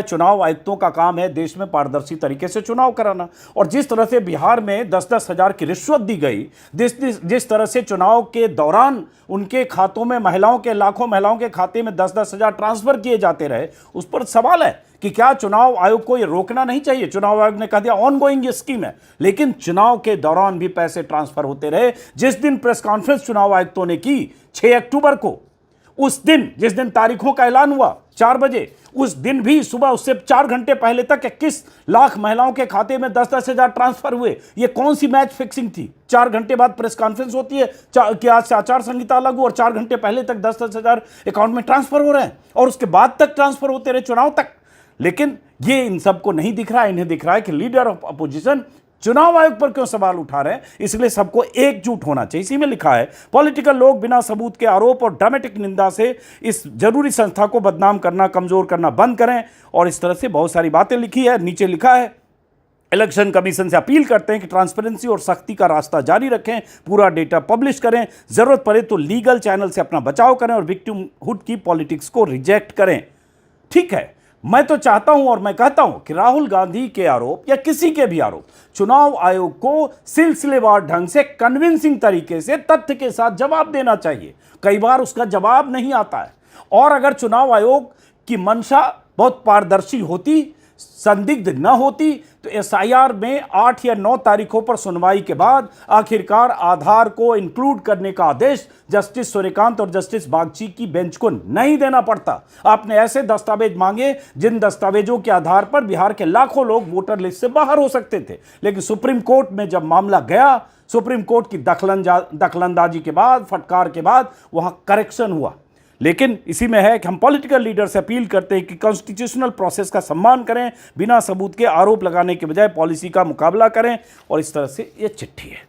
चुनाव आयुक्तों का काम है देश में पारदर्शी तरीके से चुनाव कराना। और जिस तरह से बिहार में 10-10 हजार की रिश्वत दी गई, जिस तरह से चुनाव के दौरान उनके खातों में लाखों महिलाओं के खाते में 10-10 हजार ट्रांसफर किए जाते रहे, उस पर सवाल है कि क्या चुनाव आयोग को यह रोकना नहीं चाहिए। चुनाव आयोग ने कह दिया ऑनगोइंग ये स्कीम है, लेकिन चुनाव के दौरान भी पैसे ट्रांसफर होते रहे। जिस दिन प्रेस कॉन्फ्रेंस चुनाव आयुक्तों ने की 6 अक्टूबर को, उस दिन जिस दिन तारीखों का ऐलान हुआ 4 बजे, उस दिन भी सुबह उससे 4 घंटे पहले तक 21 लाख महिलाओं के खाते में 10-10 हजार ट्रांसफर हुए। ये कौन सी मैच फिक्सिंग थी? 4 घंटे बाद प्रेस कॉन्फ्रेंस होती है कि आज से आचार संहिता लागू, और 4 घंटे पहले तक 10-10 हजार अकाउंट में ट्रांसफर हो रहे हैं, और उसके बाद तक ट्रांसफर होते रहे चुनाव तक। लेकिन ये इन सबको नहीं दिख रहा है। इन्हें दिख रहा है कि लीडर ऑफ अपोजिशन चुनाव आयोग पर क्यों सवाल उठा रहे हैं, इसलिए सबको एकजुट होना चाहिए। इसी में लिखा है, पॉलिटिकल लोग बिना सबूत के आरोप और ड्रामेटिक निंदा से इस जरूरी संस्था को बदनाम करना, कमजोर करना बंद करें। और इस तरह से बहुत सारी बातें लिखी है। नीचे लिखा है, इलेक्शन कमीशन से अपील करते हैं कि ट्रांसपेरेंसी और सख्ती का रास्ता जारी रखें, पूरा डेटा पब्लिश करें, जरूरत पड़े तो लीगल चैनल से अपना बचाव करें और विक्टिमहुड की पॉलिटिक्स को रिजेक्ट करें। ठीक है, मैं तो चाहता हूं और मैं कहता हूं कि राहुल गांधी के आरोप या किसी के भी आरोप चुनाव आयोग को सिलसिलेवार ढंग से कन्विंसिंग तरीके से तथ्य के साथ जवाब देना चाहिए। कई बार उसका जवाब नहीं आता है। और अगर चुनाव आयोग की मंशा बहुत पारदर्शी होती, संदिग्ध न होती, तो एसआईआर में 8 या 9 तारीखों पर सुनवाई के बाद आखिरकार आधार को इंक्लूड करने का आदेश जस्टिस सूर्यकांत और जस्टिस बागची की बेंच को नहीं देना पड़ता। आपने ऐसे दस्तावेज मांगे जिन दस्तावेजों के आधार पर बिहार के लाखों लोग वोटर लिस्ट से बाहर हो सकते थे। लेकिन सुप्रीम कोर्ट में जब मामला गया, सुप्रीम कोर्ट की दखलंदाजी के बाद, फटकार के बाद वहां करेक्शन हुआ। लेकिन इसी में है कि हम पॉलिटिकल लीडर से अपील करते हैं कि कॉन्स्टिट्यूशनल प्रोसेस का सम्मान करें, बिना सबूत के आरोप लगाने के बजाय पॉलिसी का मुकाबला करें। और इस तरह से ये चिट्ठी है।